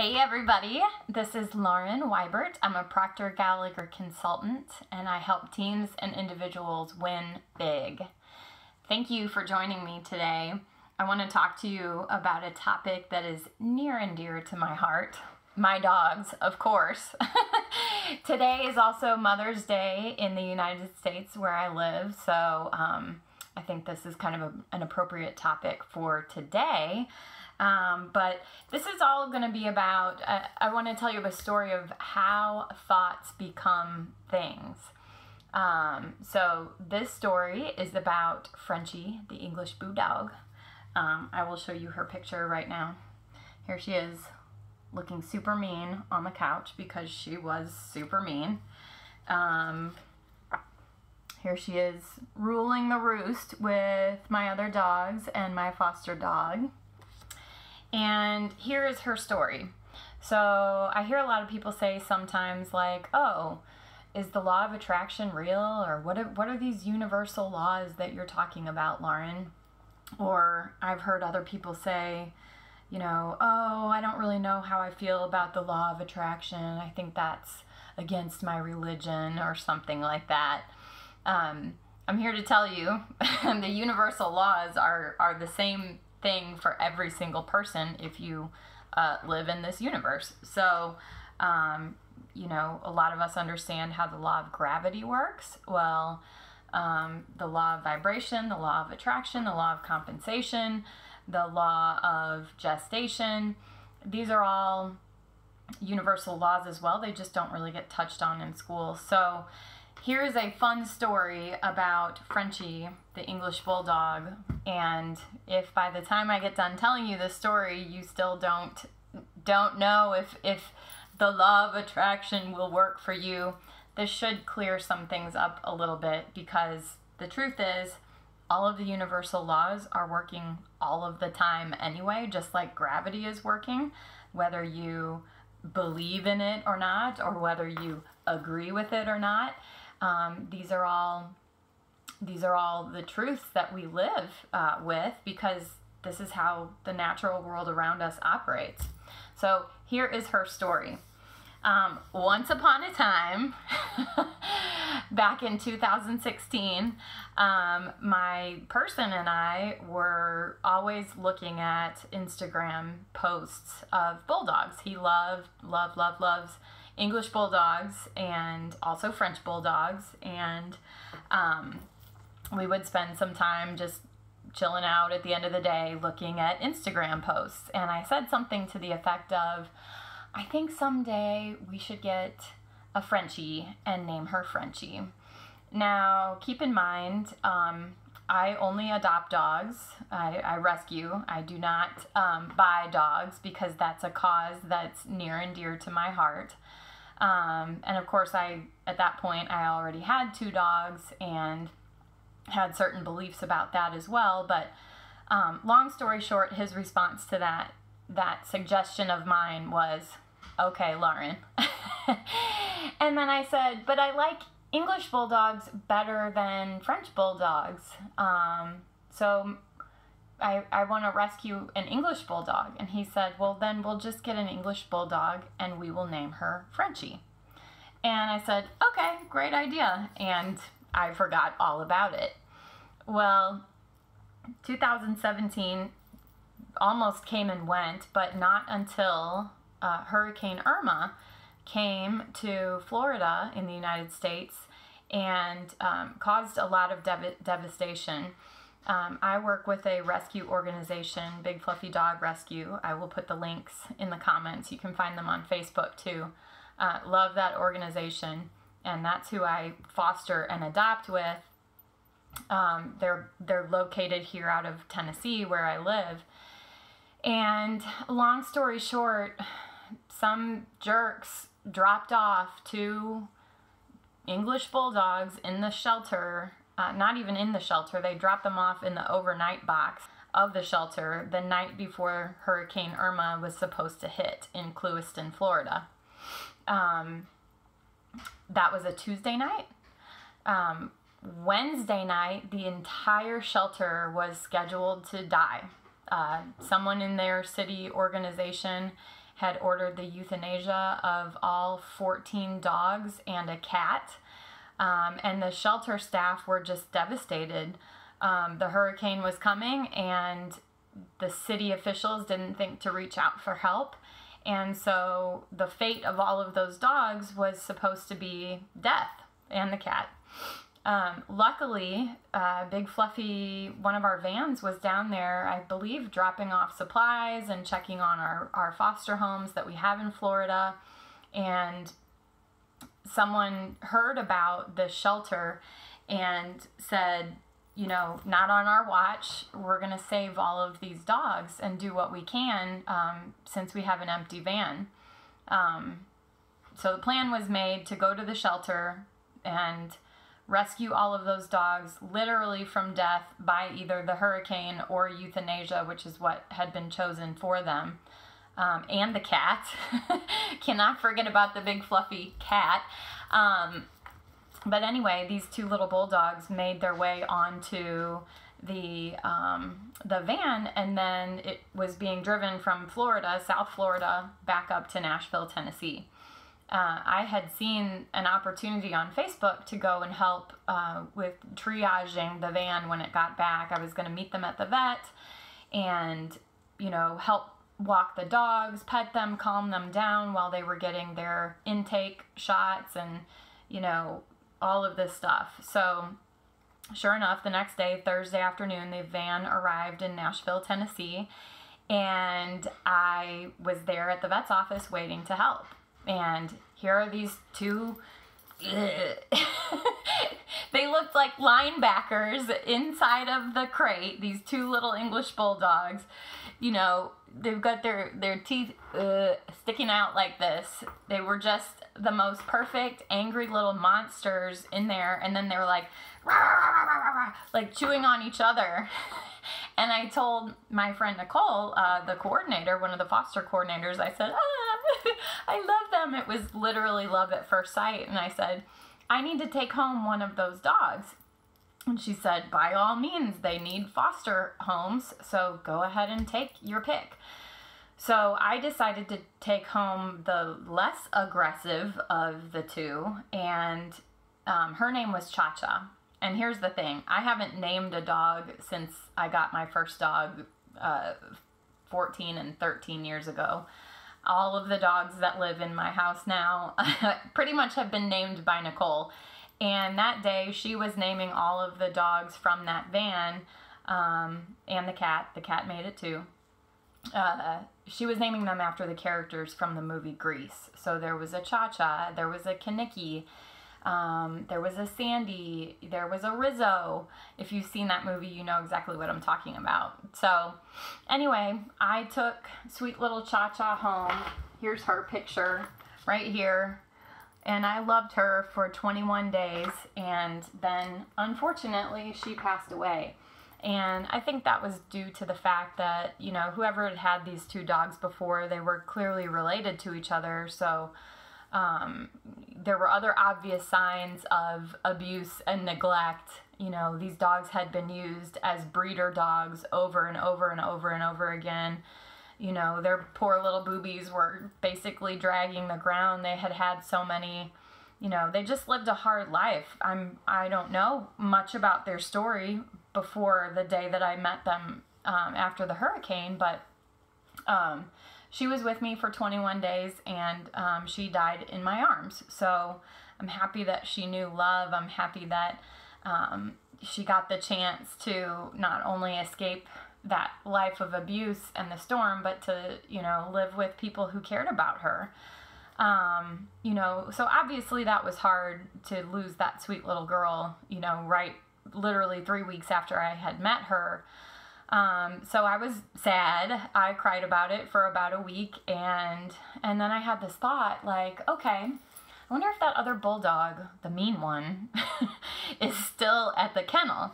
Hey everybody, this is Lauren Weibert. I'm a Proctor Gallagher consultant and I help teams and individuals win big. Thank you for joining me today. I want to talk to you about a topic that is near and dear to my heart. My dogs, of course. Today is also Mother's Day in the United States where I live, so I think this is kind of an appropriate topic for today. But this is all going to be about, I want to tell you a story of how thoughts become things. So this story is about Frenchie the English Bulldog. I will show you her picture right now. Here she is, looking super mean on the couch because she was super mean. Here she is ruling the roost with my other dogs and my foster dog. And here is her story. So I hear a lot of people say sometimes like, oh, is the law of attraction real? Or what are these universal laws that you're talking about, Lauren? Or I've heard other people say, you know, oh, I don't really know how I feel about the law of attraction. I think that's against my religion or something like that. I'm here to tell you the universal laws are the same thing for every single person if you live in this universe. So, you know, a lot of us understand how the law of gravity works. Well, the law of vibration, the law of attraction, the law of compensation, the law of gestation, these are all universal laws as well. They just don't really get touched on in school. So here is a fun story about Frenchie, the English Bulldog, and if by the time I get done telling you this story, you still don't know if the law of attraction will work for you, this should clear some things up a little bit, because the truth is, all of the universal laws are working all of the time anyway, just like gravity is working, whether you believe in it or not, or whether you agree with it or not. These are all the truths that we live with, because this is how the natural world around us operates. So here is her story. Once upon a time, back in 2016, my person and I were always looking at Instagram posts of bulldogs. He loves English Bulldogs and also French Bulldogs, and we would spend some time just chilling out at the end of the day looking at Instagram posts. And I said something to the effect of, I think someday we should get a Frenchie and name her Frenchie. Now, keep in mind, I only adopt dogs. I rescue. I do not buy dogs, because that's a cause that's near and dear to my heart. And of course, at that point, I already had 2 dogs and had certain beliefs about that as well. But long story short, his response to that suggestion of mine was, okay, Lauren. And then I said, but I like English Bulldogs better than French Bulldogs. So I want to rescue an English Bulldog. And he said, well, then we'll just get an English Bulldog and we will name her Frenchie. And I said, okay, great idea. And I forgot all about it. Well, 2017 almost came and went, but not until Hurricane Irma came to Florida in the United States and caused a lot of devastation. I work with a rescue organization, Big Fluffy Dog Rescue. I will put the links in the comments. You can find them on Facebook too. Love that organization, and that's who I foster and adopt with. They're located here out of Tennessee, where I live. And long story short, some jerks dropped off 2 English Bulldogs in the shelter. Not even in the shelter, they dropped them off in the overnight box of the shelter the night before Hurricane Irma was supposed to hit in Clewiston, Florida. That was a Tuesday night. Wednesday night, the entire shelter was scheduled to die. Someone in their city organization had ordered the euthanasia of all 14 dogs and a cat. And the shelter staff were just devastated. The hurricane was coming, and the city officials didn't think to reach out for help. And so the fate of all of those dogs was supposed to be death, and the cat. Luckily, Big Fluffy, one of our vans, was down there, I believe, dropping off supplies and checking on our foster homes that we have in Florida. And someone heard about the shelter and said, you know, not on our watch. We're going to save all of these dogs and do what we can since we have an empty van. So the plan was made to go to the shelter and rescue all of those dogs literally from death by either the hurricane or euthanasia, which is what had been chosen for them. And the cat. Cannot forget about the big fluffy cat. But anyway, these two little bulldogs made their way onto the van, and then it was being driven from Florida, South Florida, back up to Nashville, Tennessee. I had seen an opportunity on Facebook to go and help with triaging the van when it got back. I was going to meet them at the vet and, you know, help walk the dogs, pet them, calm them down while they were getting their intake shots and, you know, all of this stuff. So sure enough, the next day, Thursday afternoon, the van arrived in Nashville, Tennessee, and I was there at the vet's office waiting to help. And here are these two, they looked like linebackers inside of the crate, these two little English bulldogs. You know, they've got their teeth sticking out like this. They were just the most perfect, angry little monsters in there. And then they were like, rah, rah, rah, rah, rah, like chewing on each other. And I told my friend Nicole, the coordinator, one of the foster coordinators, I said, I love them. It was literally love at first sight. And I said, I need to take home one of those dogs. And she said, by all means, they need foster homes, so go ahead and take your pick. So I decided to take home the less aggressive of the two, and her name was Cha-Cha. And here's the thing, I haven't named a dog since I got my first dog 14 and 13 years ago. All of the dogs that live in my house now pretty much have been named by Nicole. And that day, she was naming all of the dogs from that van, and the cat. The cat made it too. She was naming them after the characters from the movie Grease. So there was a Cha-Cha, there was a Kaniki, there was a Sandy, there was a Rizzo. If you've seen that movie, you know exactly what I'm talking about. So anyway, I took sweet little Cha-Cha home. Here's her picture right here. And I loved her for 21 days, and then unfortunately she passed away. And I think that was due to the fact that, you know, whoever had had these two dogs before, they were clearly related to each other. So there were other obvious signs of abuse and neglect. You know, these dogs had been used as breeder dogs over and over and over and over again. You know, their poor little boobies were basically dragging the ground. They had had so many, you know, they just lived a hard life. I don't know much about their story before the day that I met them after the hurricane, but she was with me for 21 days, and she died in my arms. So I'm happy that she knew love. I'm happy that she got the chance to not only escape that life of abuse and the storm, but to, you know, live with people who cared about her. You know, so obviously that was hard to lose that sweet little girl, you know, right, literally 3 weeks after I had met her. So I was sad. I cried about it for about a week, and then I had this thought, like, okay, I wonder if that other bulldog, the mean one, is still at the kennel.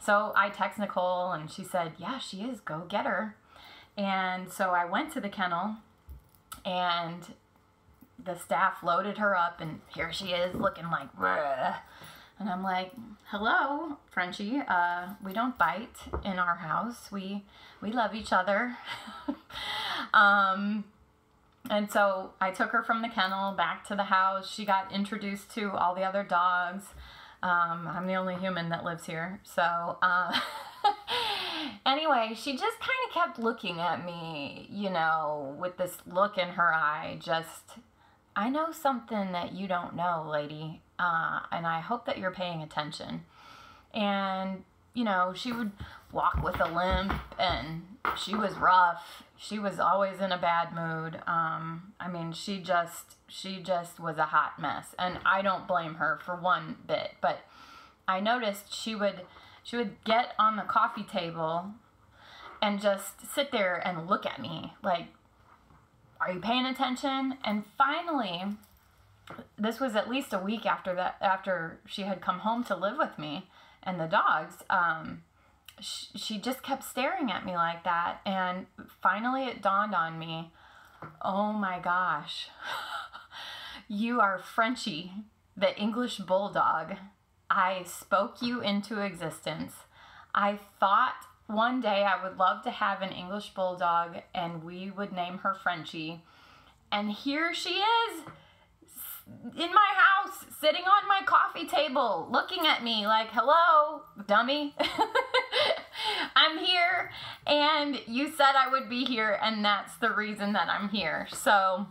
So I text Nicole, and she said, yeah, she is. Go get her. And so I went to the kennel, and the staff loaded her up, and here she is looking like, bleh. And I'm like, hello, Frenchie. We don't bite in our house. We love each other. And so I took her from the kennel back to the house. She got introduced to all the other dogs. I'm the only human that lives here. So anyway, she just kind of kept looking at me, you know, with this look in her eye. Just, I know something that you don't know, lady. And I hope that you're paying attention. And, you know, she would walk with a limp, and she was rough. She was always in a bad mood. I mean, she just was a hot mess, and I don't blame her for one bit. But I noticed she would get on the coffee table and just sit there and look at me like, are you paying attention? And finally, this was at least a week after she had come home to live with me and the dogs. She just kept staring at me like that, and finally it dawned on me, oh my gosh, you are Frenchie, the English Bulldog. I spoke you into existence. I thought one day I would love to have an English Bulldog, and we would name her Frenchie. And here she is, in my house, sitting on my coffee table, looking at me like, hello, dummy. I'm here, and you said I would be here, and that's the reason that I'm here. So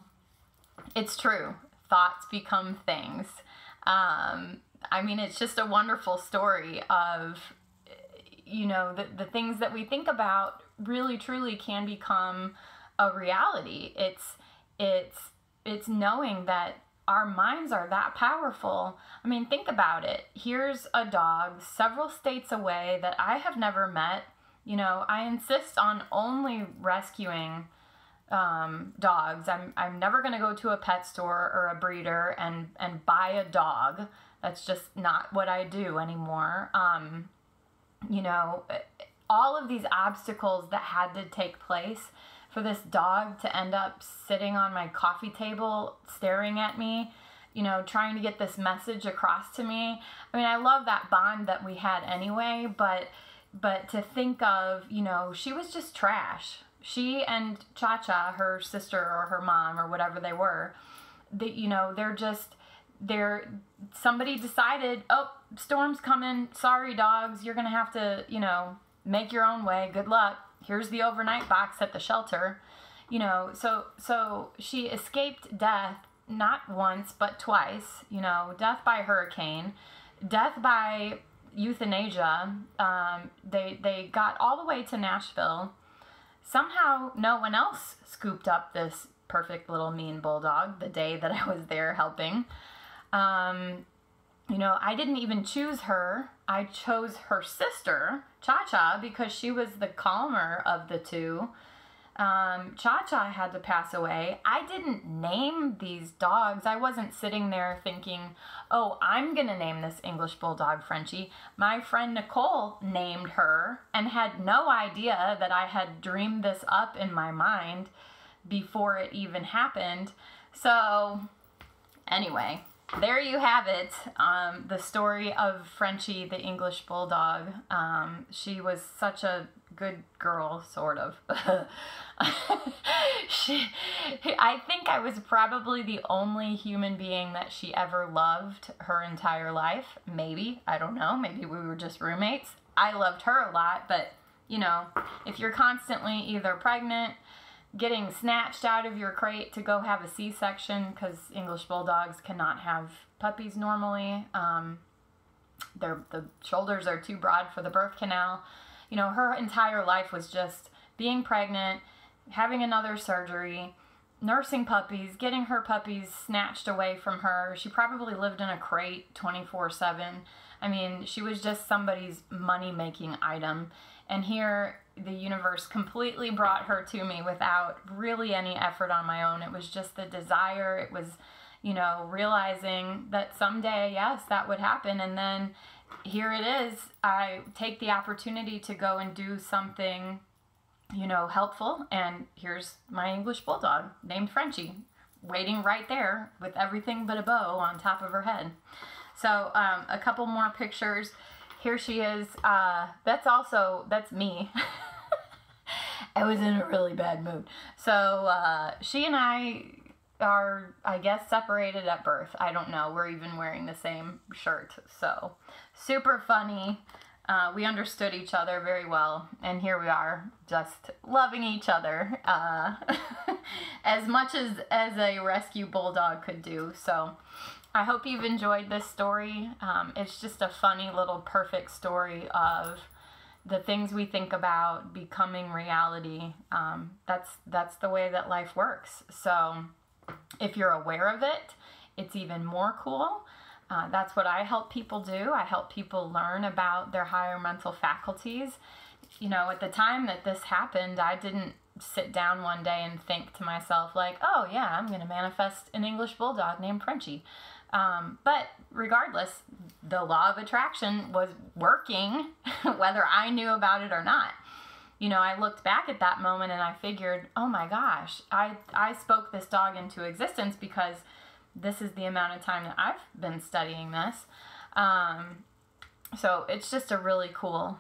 it's true. Thoughts become things. I mean, it's just a wonderful story of, you know, the things that we think about really, truly can become a reality. It's knowing that our minds are that powerful. I mean, think about it. Here's a dog several states away that I have never met. You know, I insist on only rescuing dogs. I'm never going to go to a pet store or a breeder and buy a dog. That's just not what I do anymore. You know, all of these obstacles that had to take place for this dog to end up sitting on my coffee table, staring at me, you know, trying to get this message across to me. I mean, I love that bond that we had anyway, but to think of, you know, she was just trash. She and Cha-Cha, her sister or her mom or whatever they were, you know, somebody decided, oh, storm's coming. Sorry, dogs. You're going to have to, you know, make your own way. Good luck. Here's the overnight box at the shelter. You know, so she escaped death not once, but twice. You know, death by hurricane, death by euthanasia. They got all the way to Nashville. Somehow no one else scooped up this perfect little mean bulldog the day that I was there helping. You know, I didn't even choose her. I chose her sister, Cha-Cha, because she was the calmer of the two. Cha-Cha had to pass away. I didn't name these dogs. I wasn't sitting there thinking, oh, I'm going to name this English Bulldog Frenchie. My friend Nicole named her and had no idea that I had dreamed this up in my mind before it even happened. So, anyway, there you have it, the story of Frenchie, the English Bulldog. She was such a good girl, sort of. I think I was probably the only human being that she ever loved her entire life. Maybe, I don't know, maybe we were just roommates. I loved her a lot, but, you know, if you're constantly either pregnant, getting snatched out of your crate to go have a C-section, because English Bulldogs cannot have puppies normally. The shoulders are too broad for the birth canal. You know, her entire life was just being pregnant, having another surgery, nursing puppies, getting her puppies snatched away from her. She probably lived in a crate 24/7. I mean, she was just somebody's money-making item. And here, the universe completely brought her to me without really any effort on my own. It was just the desire. It was, you know, realizing that someday, yes, that would happen. And then here it is. I take the opportunity to go and do something, you know, helpful. And here's my English Bulldog named Frenchie, waiting right there with everything but a bow on top of her head. So a couple more pictures. Here she is. That's me. I was in a really bad mood. So she and I are, I guess, separated at birth. I don't know. We're even wearing the same shirt. So super funny. We understood each other very well, and here we are, just loving each other as much as a rescue bulldog could do. So I hope you've enjoyed this story. It's just a funny little perfect story of the things we think about becoming reality. That's the way that life works. So if you're aware of it, it's even more cool. That's what I help people do. I help people learn about their higher mental faculties. You know, at the time that this happened, I didn't sit down one day and think to myself like, oh yeah, I'm going to manifest an English Bulldog named Frenchie. But regardless, the law of attraction was working whether I knew about it or not. You know, I looked back at that moment and I figured, oh my gosh, I spoke this dog into existence because this is the amount of time that I've been studying this. So it's just a really cool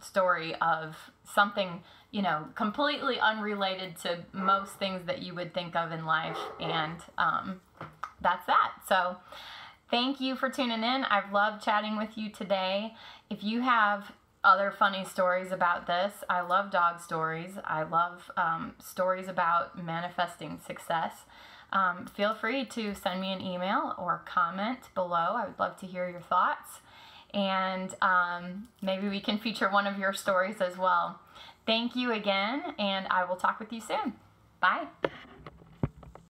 story of something, you know, completely unrelated to most things that you would think of in life. And that's that. So thank you for tuning in. I've loved chatting with you today. If you have other funny stories about this, I love dog stories. I love stories about manifesting success. Feel free to send me an email or comment below. I would love to hear your thoughts. And maybe we can feature one of your stories as well. Thank you again, and I will talk with you soon. Bye.